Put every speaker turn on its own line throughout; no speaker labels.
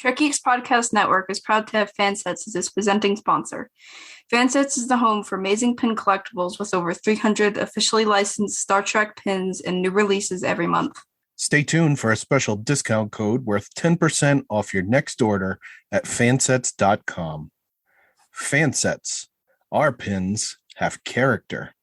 Trek Geeks Podcast Network is proud to have Fansets as its presenting sponsor. Fansets is the home for amazing pin collectibles with over 300 officially licensed Star Trek pins and new releases every month.
Stay tuned for a special discount code worth 10% off your next order at fansets.com. Fansets. Our pins have character.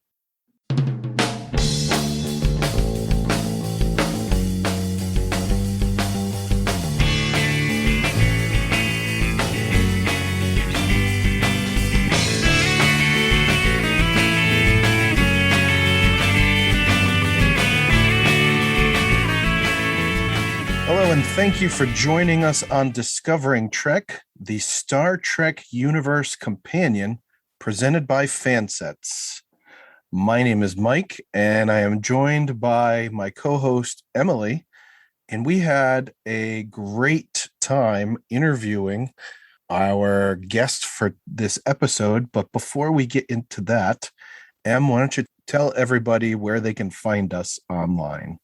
Hello, and thank you for joining us on Discovering Trek, the Star Trek Universe Companion, presented by Fansets. My name is Mike, and I am joined by my co-host, Emilie, and we had a great time interviewing our guest for this episode. But before we get into that, Em, why don't you tell everybody where they can find us online?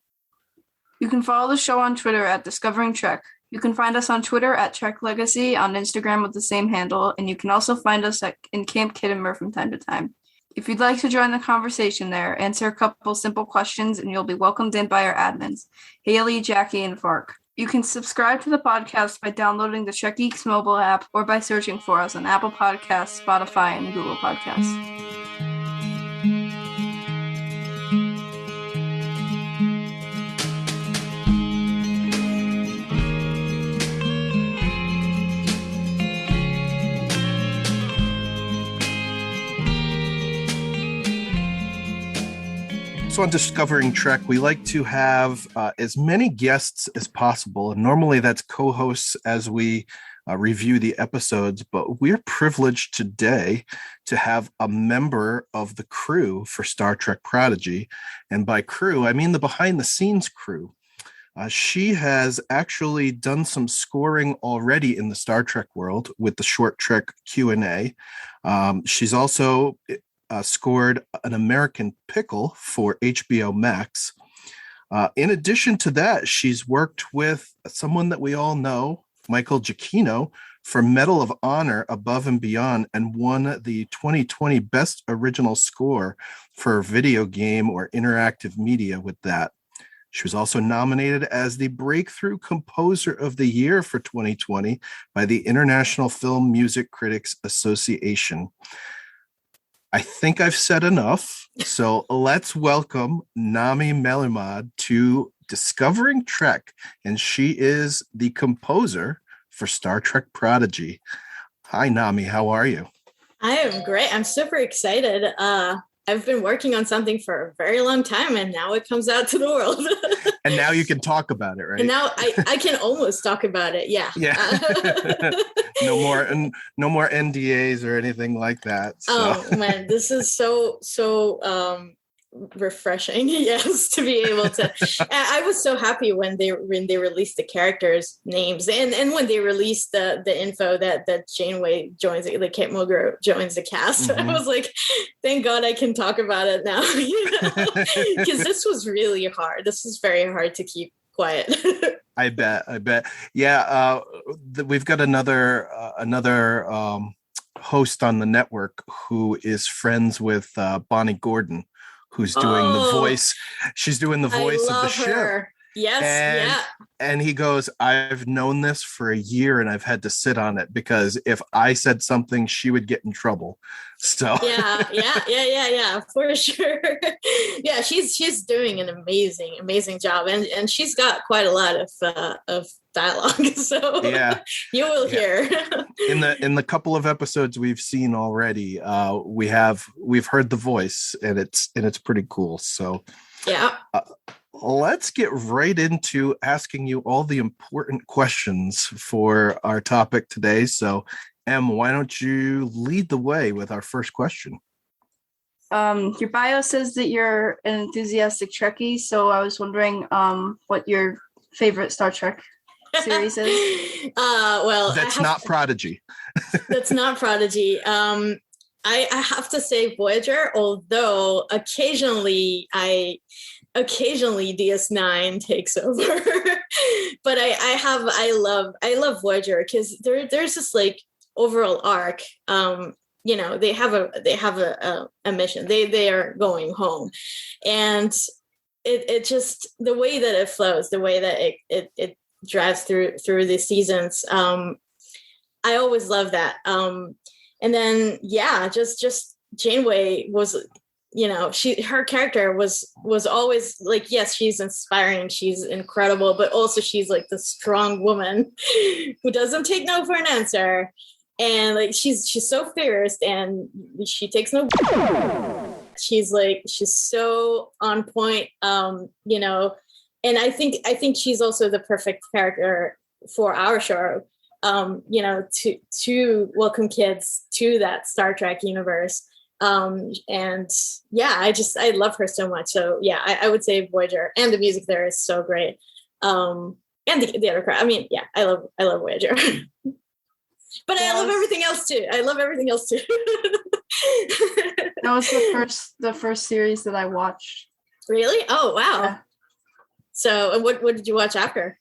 You can follow the show on Twitter at Discovering Trek. You can find us on Twitter at Trek Legacy, on Instagram with the same handle, and you can also find us in Camp Kittimer from time to time. If you'd like to join the conversation there, answer a couple simple questions and you'll be welcomed in by our admins, Haley, Jackie, and Fark. You can subscribe to the podcast by downloading the Trek Geeks mobile app or by searching for us on Apple Podcasts, Spotify, and Google Podcasts.
So on Discovering Trek, we like to have as many guests as possible. And normally that's co-hosts as we review the episodes, but we're privileged today to have a member of the crew for Star Trek Prodigy. And by crew, I mean the behind-the-scenes crew. She has actually done some scoring already in the Star Trek world with the Short Trek Q&A. She's also scored an American Pickle for HBO Max. In addition to that, she's worked with someone that we all know, Michael Giacchino, for Medal of Honor Above and Beyond, and won the 2020 Best Original Score for video game or interactive media with that. She was also nominated as the Breakthrough Composer of the Year for 2020 by the International Film Music Critics Association. I think I've said enough, so let's welcome Nami Melumad to Discovering Trek, and she is the composer for Star Trek Prodigy. Hi, Nami. How are you?
I am great. I'm super excited. I've been working on something for a very long time, and now it comes out to the world.
And now you can talk about it, right?
And now I can almost talk about it. Yeah.
Yeah. No more NDAs or anything like that. So.
Oh man, this is so refreshing. Yes, to be able to. I was so happy when they released the characters' names and when they released the info that Janeway joins, like Kate Mulgrew joins the cast. Mm-hmm. I was like, thank God I can talk about it now, because this was really hard. This was very hard to keep quiet.
I bet. Yeah, we've got another host on the network who is friends with Bonnie Gordon, who's doing the voice. She's doing the voice of the ship.
Yes,
And he goes, I've known this for a year and I've had to sit on it because if I said something, she would get in trouble. So yeah, for sure. Yeah, she's doing an amazing job, and she's got quite a lot of dialogue. So yeah, you will hear in the couple of episodes we've seen already. We've heard the voice, and it's pretty cool. So
yeah.
Let's get right into asking you all the important questions for our topic today. So, Em, why don't you lead the way with our first question?
Your bio says that you're an enthusiastic Trekkie, so I was wondering what your favorite Star Trek series is.
Well,
that's not Prodigy.
That's not Prodigy. I have to say Voyager, although occasionally DS9 takes over. But I love Voyager because there's this like overall arc. They have a mission. They are going home, and it just the way that it flows, the way that it drives through the seasons. I always love that. And then just Janeway was, her character was always like, yes, she's inspiring, she's incredible, but also she's like the strong woman who doesn't take no for an answer, and like she's so fierce, and she takes no. She's so on point, and I think she's also the perfect character for our show. To welcome kids to that Star Trek universe. I love her so much. So yeah, I would say Voyager, and the music there is so great. And the other crowd. I mean, yeah, I love Voyager. But I love everything else too.
That was the first series that I watched.
Really? Oh wow.
Yeah.
So what did you watch after?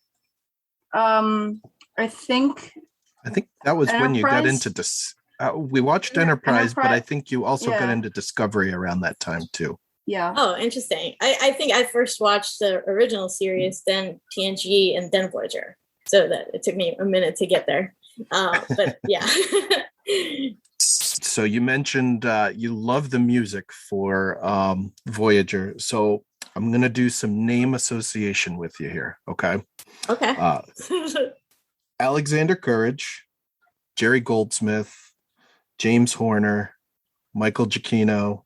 I think
that was
Enterprise?
when you got into this. We watched Enterprise, but I think you also got into Discovery around that time too.
Yeah.
Oh, interesting. I think I first watched the original series, then TNG, and then Voyager. So that it took me a minute to get there. But yeah.
So you mentioned you love the music for Voyager. So I'm going to do some name association with you here. Okay.
Okay.
Alexander Courage, Jerry Goldsmith, James Horner, Michael Giacchino,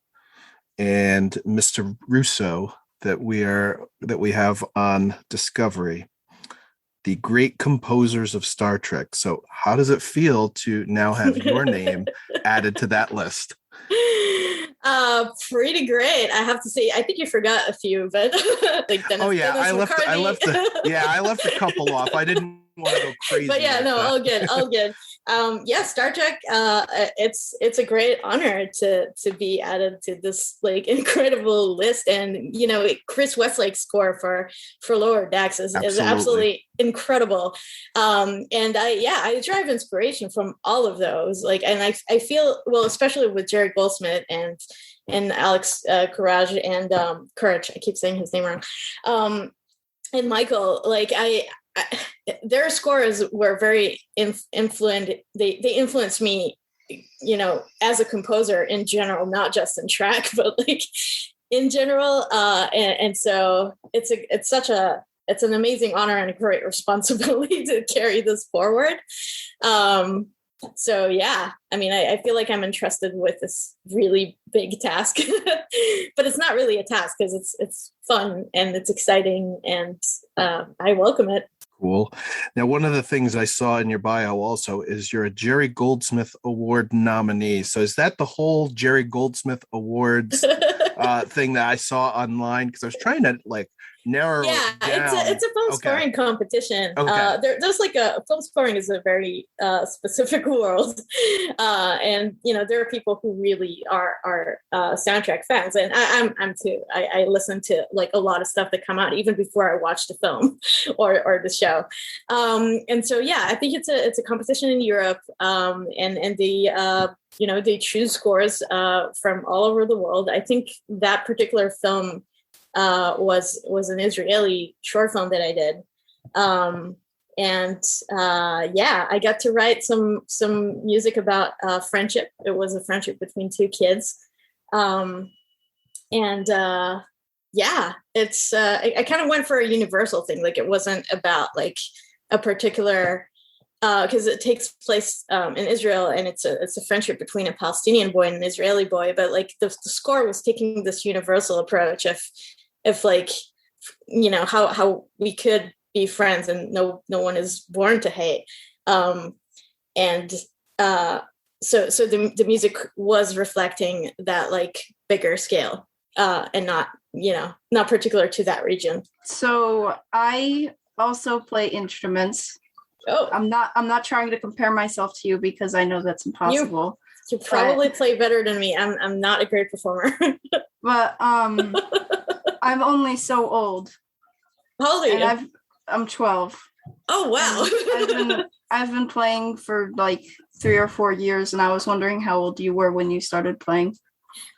and Mr. Russo that we have on Discovery, the great composers of Star Trek. So how does it feel to now have your name added to that list?
Pretty great. I have to say, I think you forgot a few, but like Dennis,
I left a couple off. I didn't want to go crazy.
But yeah, no, all good. Star Trek. It's a great honor to be added to this like incredible list, and Chris Westlake's score for Lower Decks is absolutely incredible. And I derive inspiration from all of those. Like, and I feel, well, especially with Jerry Goldsmith and Alex Courage and Courage. I keep saying his name wrong. And Michael, like their scores were very influenced. They influenced me, as a composer in general, not just in track, but like in general. And so it's an amazing honor and a great responsibility to carry this forward. So yeah, I mean, I feel like I'm entrusted with this really big task, but it's not really a task because it's fun and it's exciting, and I welcome it.
Cool. Now, one of the things I saw in your bio also is you're a Jerry Goldsmith Award nominee. So is that the whole Jerry Goldsmith Awards thing that I saw online? Because I was trying to narrow it down.
It's a film scoring competition. Okay. There's like film scoring is a very specific world, and there are people who really are soundtrack fans, and I'm too. I listen to like a lot of stuff that come out even before I watch the film or the show, and so I think it's a competition in Europe, and they choose scores from all over the world. I think that particular film was an Israeli short film that I did. I got to write some music about friendship. It was a friendship between two kids. It's I kind of went for a universal thing. Like it wasn't about like a particular, because it takes place in Israel, and it's a friendship between a Palestinian boy and an Israeli boy. But like the score was taking this universal approach of like, how we could be friends and no one is born to hate. So the music was reflecting that like bigger scale, and not particular to that region.
So I also play instruments.
Oh,
I'm not trying to compare myself to you because I know that's impossible.
You probably play better than me. I'm not a great performer.
But I'm only so old.
How old are you?
I'm 12.
Oh wow.
I've been playing for like 3 or 4 years, and I was wondering how old you were when you started playing.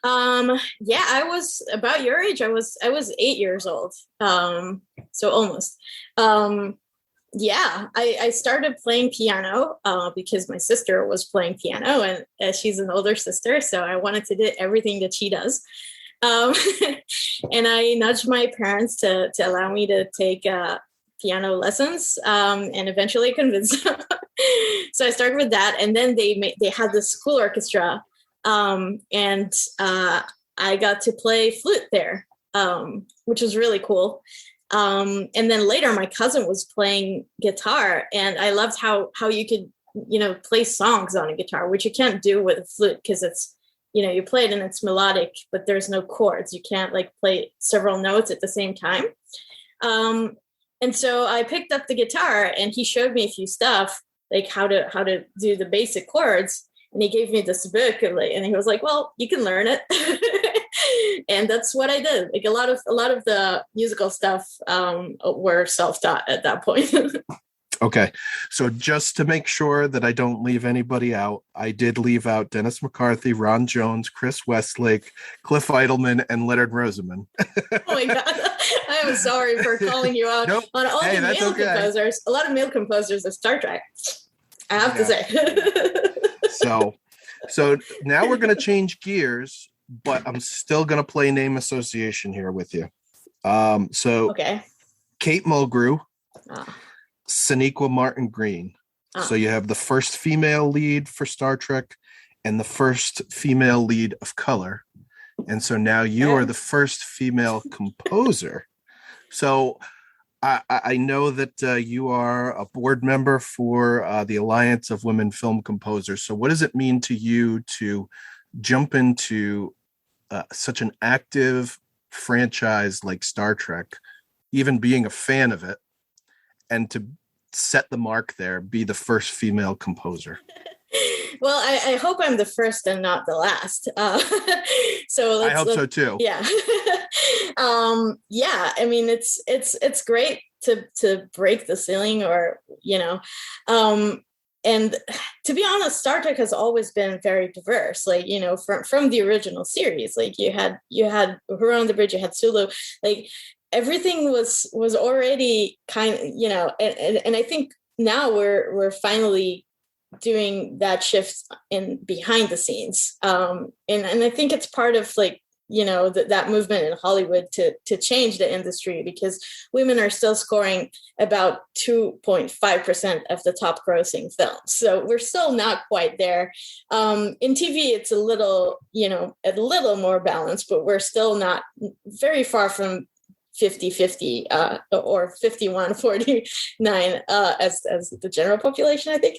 Yeah, I was about your age. I was 8 years old. So almost. Yeah, I started playing piano because my sister was playing piano, and she's an older sister, so I wanted to do everything that she does. Um, and I nudged my parents to allow me to take piano lessons, and eventually convinced them. So I started with that, and then they had this school orchestra, and I got to play flute there, which was really cool. And then later my cousin was playing guitar, and I loved how you could, play songs on a guitar, which you can't do with a flute because it's, you play it and it's melodic, but there's no chords. You can't like play several notes at the same time. And so I picked up the guitar, and he showed me a few stuff, like how to do the basic chords. And he gave me this book, and he was like, well, you can learn it. And that's what I did. Like a lot of the musical stuff were self-taught at that point.
Okay. So just to make sure that I don't leave anybody out, I did leave out Dennis McCarthy, Ron Jones, Chris Westlake, Cliff Eidelman, and Leonard Rosenman.
Oh my God. I am sorry for calling you out on all the male composers. A lot of male composers of Star Trek, I have to say.
So now we're going to change gears, but I'm still going to play name association here with you. Okay. Kate Mulgrew, Sonequa Martin Green. So you have the first female lead for Star Trek and the first female lead of color. And so now you are the first female composer. So I know that you are a board member for the Alliance of Women Film Composers. So what does it mean to you to jump into such an active franchise like Star Trek, even being a fan of it, and to set the mark there, be the first female composer?
Well, I hope I'm the first and not the last. So
I hope so too.
Yeah. Yeah. I mean, it's great to break the ceiling, or, and to be honest, Star Trek has always been very diverse. Like, from the original series, like you had Who Rode on the Bridge, you had Sulu, like everything was already kind of, and I think now we're finally doing that shift in behind the scenes. And I think it's part of like, that movement in Hollywood to change the industry, because women are still scoring about 2.5% of the top grossing films. So we're still not quite there. In TV, it's a little more balanced, but we're still not very far from 50-50 or 51-49 as the general population, I think.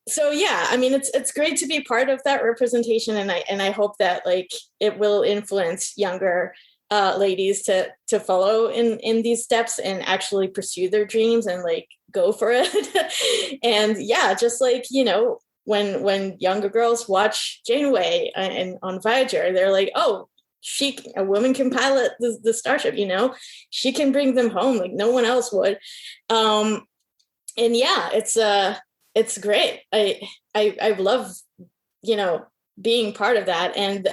So yeah, I mean, it's great to be part of that representation, and I hope that like it will influence younger ladies to follow in these steps and actually pursue their dreams and like go for it. And yeah, just like, when younger girls watch Janeway and on Voyager, they're like, oh, a woman can pilot the starship, she can bring them home like no one else would. And yeah, it's great. I love, being part of that. And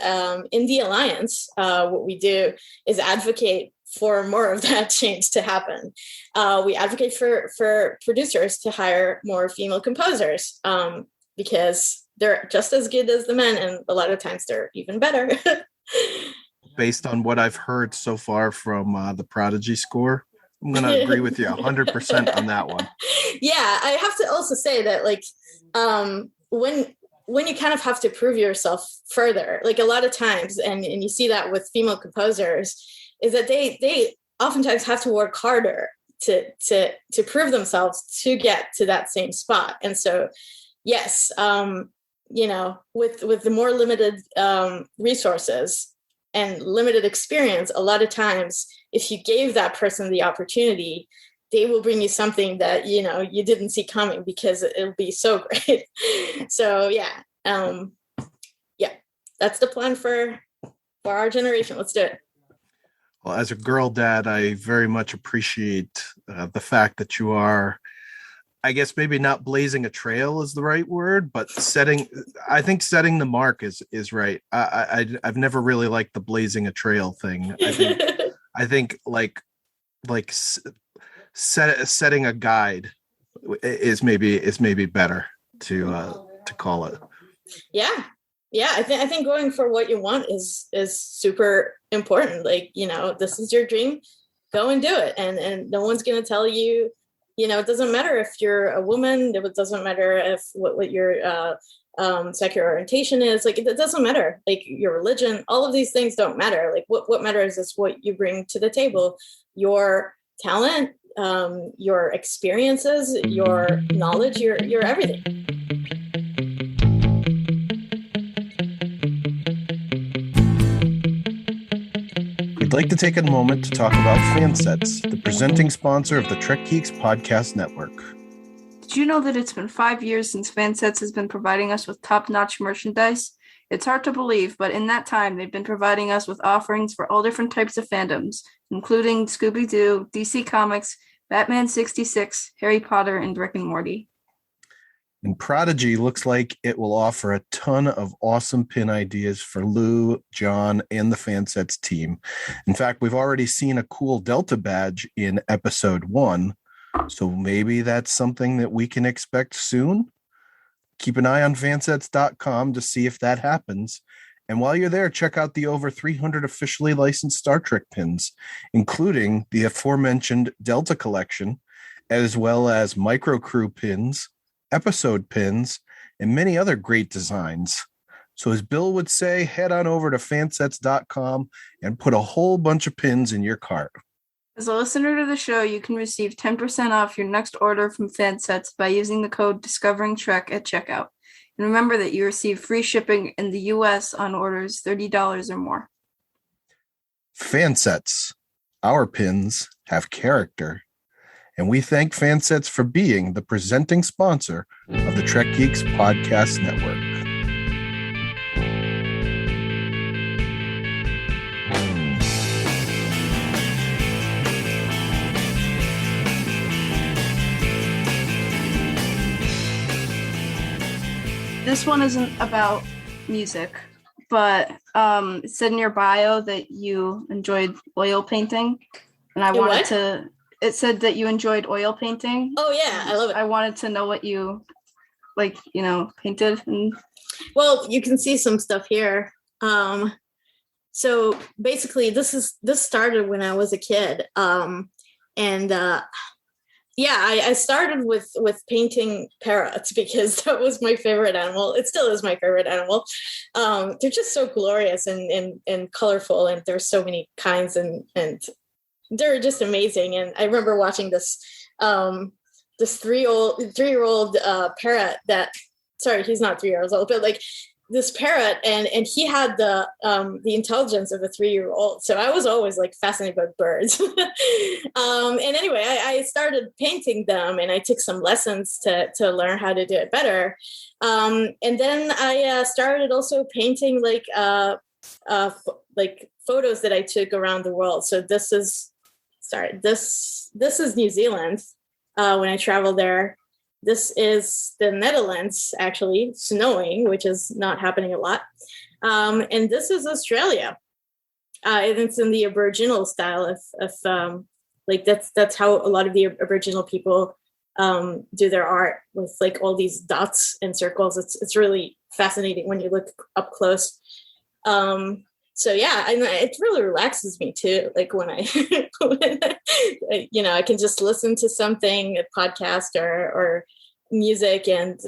in the Alliance, what we do is advocate for more of that change to happen. We advocate for producers to hire more female composers, because they're just as good as the men, and a lot of times they're even better.
Based on what I've heard so far from the Prodigy score, I'm going to agree with you 100% on that one.
Yeah, I have to also say that like when you kind of have to prove yourself further, like a lot of times, and you see that with female composers, is that they oftentimes have to work harder to prove themselves to get to that same spot. And so, yes, with the more limited resources and limited experience, a lot of times, if you gave that person the opportunity, they will bring you something that, you didn't see coming, because it'll be so great. So yeah. Yeah, that's the plan for our generation. Let's do it.
Well, as a girl dad, I very much appreciate the fact that you are, I guess maybe not blazing a trail is the right word, but I think setting the mark is right. I've never really liked the blazing a trail thing. I think like setting a guide is maybe better to call it.
Yeah, I think going for what you want is super important. Like, this is your dream, go and do it, and no one's going to tell you. It doesn't matter if you're a woman. It doesn't matter if what your sexual orientation is. Like, it doesn't matter. Like, your religion, all of these things don't matter. Like, what matters is what you bring to the table, your talent, your experiences, your knowledge, your everything.
We'd like to take a moment to talk about Fansets, the presenting sponsor of the Trek Geeks podcast network.
Did you know that it's been 5 years since Fansets has been providing us with top-notch merchandise? It's hard to believe, but in that time, they've been providing us with offerings for all different types of fandoms, including Scooby-Doo, DC Comics, Batman 66, Harry Potter, and Rick and Morty.
And Prodigy looks like it will offer a ton of awesome pin ideas for Lou, John, and the Fansets team. In fact, we've already seen a cool Delta badge in episode 1, so maybe that's something that we can expect soon. Keep an eye on fansets.com to see if that happens. And while you're there, check out the over 300 officially licensed Star Trek pins, including the aforementioned Delta collection, as well as micro crew pins, episode pins, and many other great designs. So as Bill would say, head on over to fansets.com and put a whole bunch of pins in your cart.
As a listener to the show, you can receive 10% off your next order from Fansets by using the code Discovering Trek at checkout. And remember that you receive free shipping in the U.S. on orders $30 or more.
Fansets. Our pins have character. And we thank Fansets for being the presenting sponsor of the Trek Geeks podcast network.
This one isn't about music, but it said in your bio that you enjoyed oil painting, and it said that you enjoyed oil painting.
Oh yeah, I love it.
I wanted to know what you painted.
Well, you can see some stuff here. So basically this started when I was a kid. I started with painting parrots because that was my favorite animal. It still is my favorite animal. They're just so glorious and colorful, and there's so many kinds, and they're just amazing. And I remember watching this 3-year-old parrot he's not 3 years old, but like this parrot, and he had the intelligence of a 3-year-old. So I was always like fascinated by birds. And anyway, I started painting them, and I took some lessons to learn how to do it better. And then I started also painting like photos that I took around the world. So this is New Zealand when I traveled there. This is the Netherlands, actually, snowing, which is not happening a lot. And this is Australia. And it's in the Aboriginal style of that's how a lot of the Aboriginal people do their art, with like all these dots and circles. It's really fascinating when you look up close. So yeah, and it really relaxes me too. Like when I can just listen to something, a podcast or music, and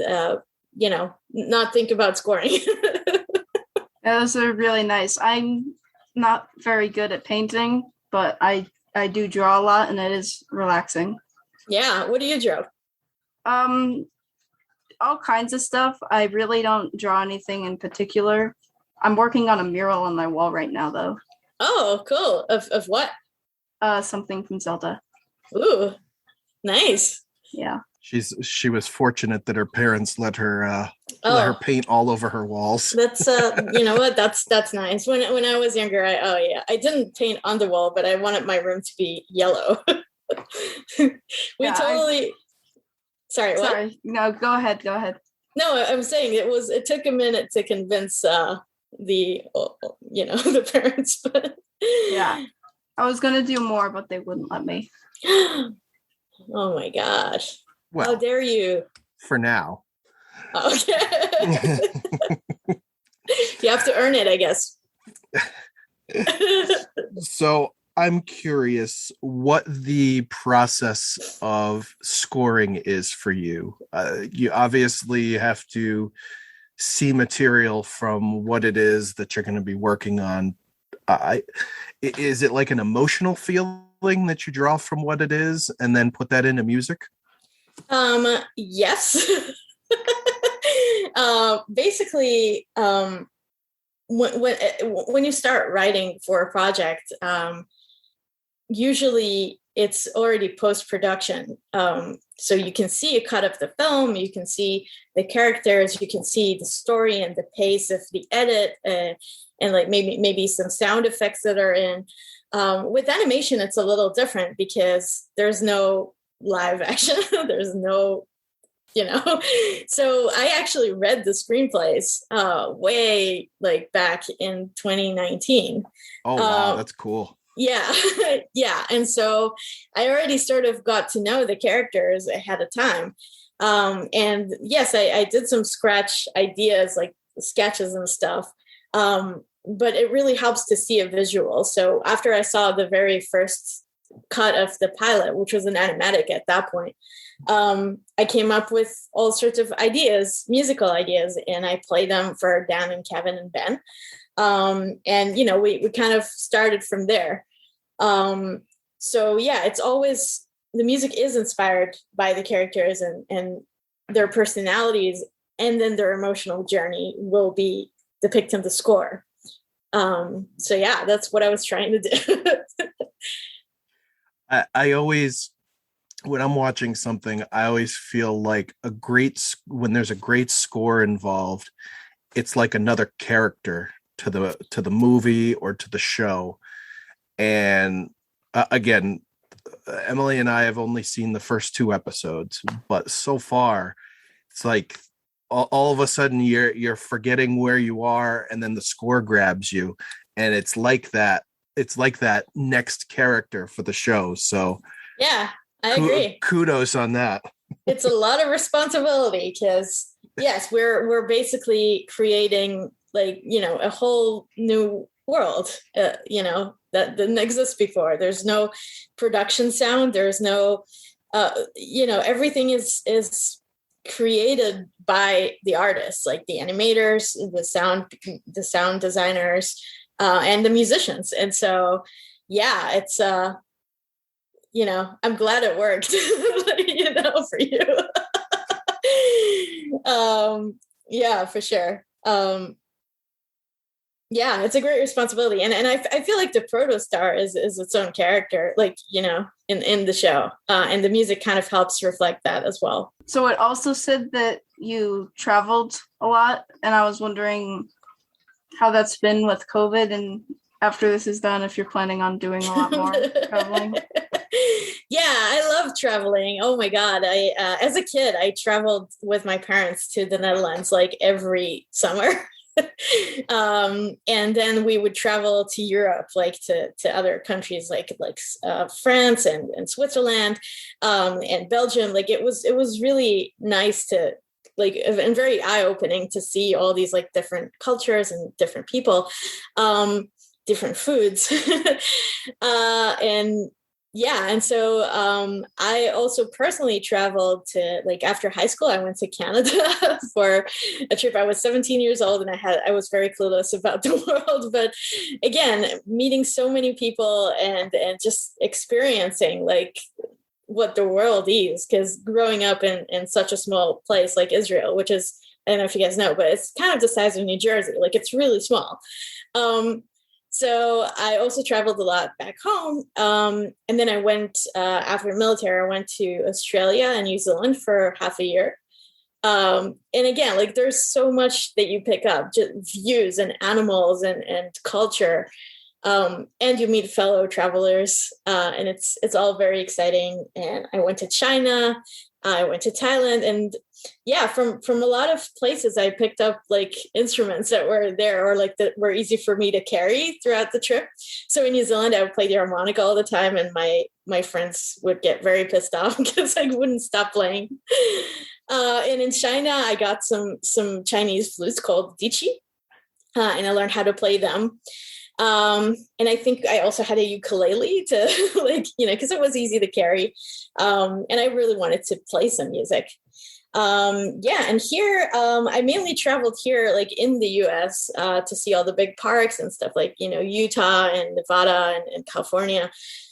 not think about scoring.
Those are really nice. I'm not very good at painting, but I do draw a lot, and it is relaxing.
Yeah. What do you draw?
All kinds of stuff. I really don't draw anything in particular. I'm working on a mural on my wall right now, though.
Oh, cool. Of what?
Something from Zelda.
Ooh, nice.
Yeah.
She was fortunate that her parents let her paint all over her walls.
That's you know what, that's nice. When I was younger, I didn't paint on the wall, but I wanted my room to be yellow. Sorry, what?
No, go ahead.
No, I'm saying it took a minute to convince the parents, but
yeah, I was gonna do more, but they wouldn't let me.
Oh my gosh.
Well,
how dare you?
For now.
Okay. You have to earn it, I guess.
So I'm curious what the process of scoring is for you. You obviously have to see material from what it is that you're going to be working on. Is it like an emotional feeling that you draw from what it is and then put that into music?
Yes. Basically, when you start writing for a project, usually it's already post-production. So you can see a cut of the film, you can see the characters, you can see the story and the pace of the edit, and like maybe some sound effects that are in. With animation, it's a little different because there's no live action. There's no, so I actually read the screenplays way like back in 2019.
Oh, wow. That's cool.
Yeah. Yeah. And so I already sort of got to know the characters ahead of time. And yes, I did some scratch ideas, like sketches and stuff. But it really helps to see a visual. So after I saw the very first cut of the pilot, which was an animatic at that point, I came up with all sorts of ideas, musical ideas, and I played them for Dan and Kevin and Ben. And, we kind of started from there. So yeah, it's always, the music is inspired by the characters and their personalities, and then their emotional journey will be depicted in the score. So yeah, that's what I was trying to do.
I always, when I'm watching something, I always feel like when there's a great score involved, it's like another character to the movie or to the show. And again, Emilie and I have only seen the first 2 episodes, but so far it's like all of a sudden you're forgetting where you are, and then the score grabs you, and it's like that next character for the show. So
yeah, I agree.
Kudos on that.
It's a lot of responsibility because yes, we're basically creating like, a whole new world, that didn't exist before. There's no production sound. There's no, everything is created by the artists, like the animators, the sound designers, and the musicians. And so, yeah, it's, I'm glad it worked, for you. Yeah, for sure. Yeah, it's a great responsibility. And I feel like the protostar is its own character, like, in the show. And the music kind of helps reflect that as well.
So it also said that you traveled a lot, and I was wondering how that's been with COVID, and after this is done, if you're planning on doing a lot more traveling.
Yeah, I love traveling. Oh my God. As a kid, I traveled with my parents to the Netherlands like every summer. And then we would travel to Europe, like to other countries like France and Switzerland, and Belgium. Like it was really nice to and very eye-opening to see all these like different cultures and different people, different foods. And yeah. And so I also personally traveled to, like, after high school, I went to Canada for a trip. I was 17 years old and I was very clueless about the world. But again, meeting so many people and just experiencing like what the world is, because growing up in such a small place like Israel, which is, I don't know if you guys know, but it's kind of the size of New Jersey. Like it's really small. So I also traveled a lot back home. And then I went, after military, I went to Australia and New Zealand for half a year. And again, like there's so much that you pick up, just views and animals and culture. And you meet fellow travelers, and it's all very exciting. And I went to China, I went to Thailand, and yeah, from a lot of places, I picked up like instruments that were there or like that were easy for me to carry throughout the trip. So in New Zealand, I would play the harmonica all the time, and my friends would get very pissed off because I wouldn't stop playing. And in China, I got some Chinese flutes called diqi, and I learned how to play them. And I think I also had a ukulele to because it was easy to carry. And I really wanted to play some music. And here, I mainly traveled here, like in the US, to see all the big parks and stuff like, Utah and Nevada and California.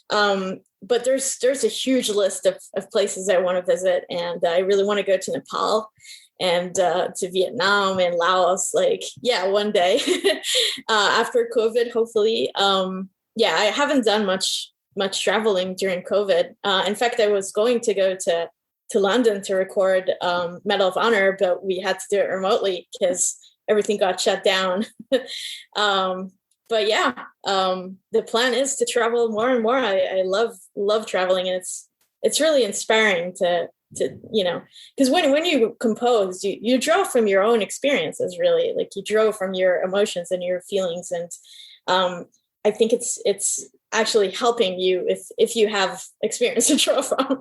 But there's a huge list of places I want to visit. And I really want to go to Nepal and to Vietnam and Laos, one day after COVID, hopefully. I haven't done much traveling during COVID. In fact, I was going to go to London to record Medal of Honor, but we had to do it remotely because everything got shut down. The plan is to travel more and more. I love traveling, and it's really inspiring to because when you compose, you draw from your own experiences, really, like you draw from your emotions and your feelings. And I think it's actually helping you if you have experience to draw from.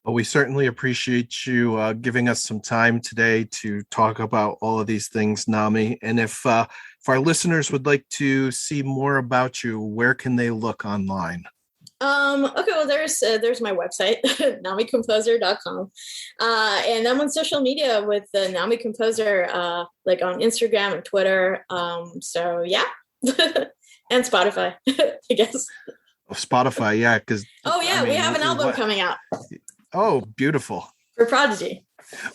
Well, we certainly appreciate you giving us some time today to talk about all of these things, Nami. And if our listeners would like to see more about you, where can they look online?
Okay, well, there's my website, namicomposer.com. And I'm on social media with the Nami Composer, like on Instagram and Twitter. So yeah, and Spotify, I guess.
Oh, Spotify, yeah, because
we have an album coming out.
Oh, beautiful.
For Prodigy.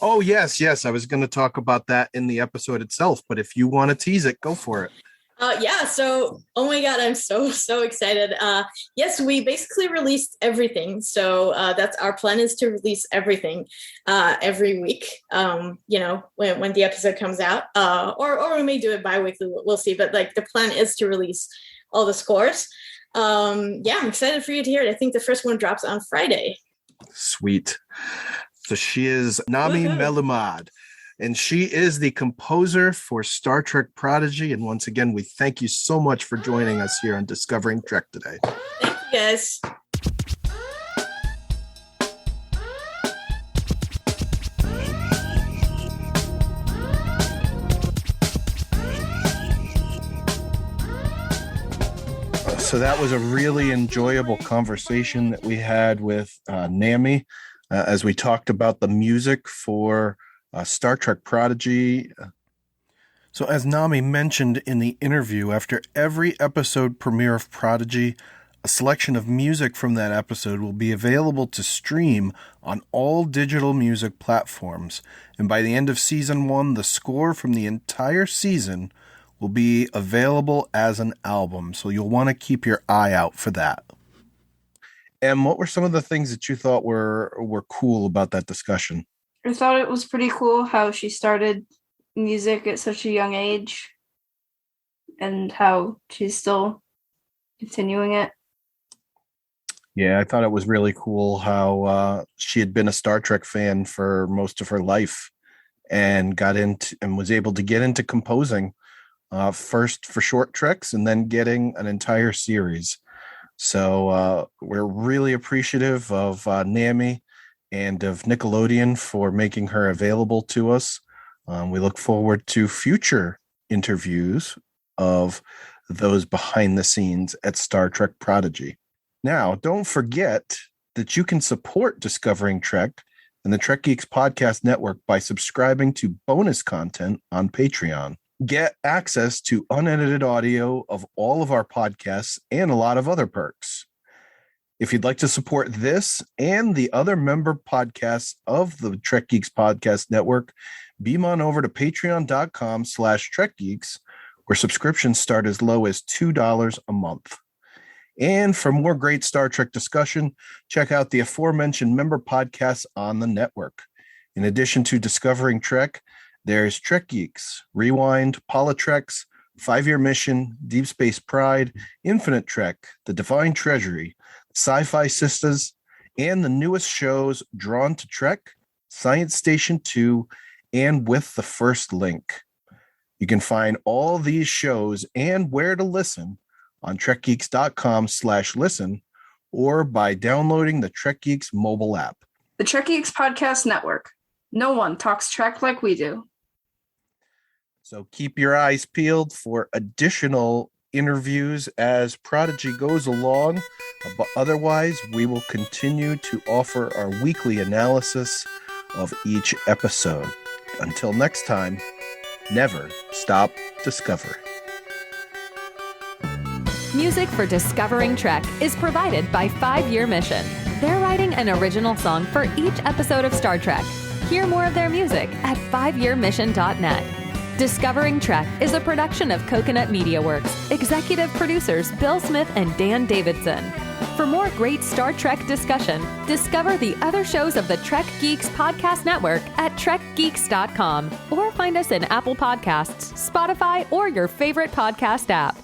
Oh, yes. I was going to talk about that in the episode itself, but if you want to tease it, go for it.
So, oh my God, I'm so excited. Yes, we basically released everything. So that's our plan, is to release everything every week, when the episode comes out, or we may do it bi-weekly. We'll see. But like the plan is to release all the scores. I'm excited for you to hear it. I think the first one drops on Friday.
Sweet. So she is Nami Melumad, and she is the composer for Star Trek Prodigy. And once again, we thank you so much for joining us here on Discovering Trek today.
Thank you, guys.
So that was a really enjoyable conversation that we had with Nami as we talked about the music for Star Trek Prodigy. So as Nami mentioned in the interview, after every episode premiere of Prodigy, a selection of music from that episode will be available to stream on all digital music platforms. And by the end of season 1, the score from the entire season will be available as an album. So you'll want to keep your eye out for that. And what were some of the things that you thought were cool about that discussion?
I thought it was pretty cool how she started music at such a young age and how she's still continuing it.
Yeah, I thought it was really cool how she had been a Star Trek fan for most of her life and got into and was able to get into composing. First for short treks and then getting an entire series. So we're really appreciative of Nami and of Nickelodeon for making her available to us. We look forward to future interviews of those behind the scenes at Star Trek Prodigy. Now, don't forget that you can support Discovering Trek and the Trek Geeks Podcast Network by subscribing to bonus content on Patreon. Get access to unedited audio of all of our podcasts and a lot of other perks. If you'd like to support this and the other member podcasts of the Trek Geeks Podcast Network, beam on over to patreon.com/TrekGeeks, where subscriptions start as low as $2 a month. And for more great Star Trek discussion, check out the aforementioned member podcasts on the network. In addition to Discovering Trek, there's Trek Geeks, Rewind, Politreks, 5-Year Mission, Deep Space Pride, Infinite Trek, The Divine Treasury, Sci-Fi Sisters, and the newest shows Drawn to Trek, Science Station 2, and With the First Link. You can find all these shows and where to listen on trekgeeks.com/listen or by downloading the Trek Geeks mobile app.
The Trek Geeks Podcast Network. No one talks Trek like we do.
So keep your eyes peeled for additional interviews as Prodigy goes along. But otherwise, we will continue to offer our weekly analysis of each episode. Until next time, never stop discovering.
Music for Discovering Trek is provided by 5-Year Mission. They're writing an original song for each episode of Star Trek. Hear more of their music at 5yearmission.net. Discovering Trek is a production of Coconut Media Works. Executive producers Bill Smith and Dan Davidson. For more great Star Trek discussion, discover the other shows of the Trek Geeks Podcast Network at trekgeeks.com or find us in Apple Podcasts, Spotify, or your favorite podcast app.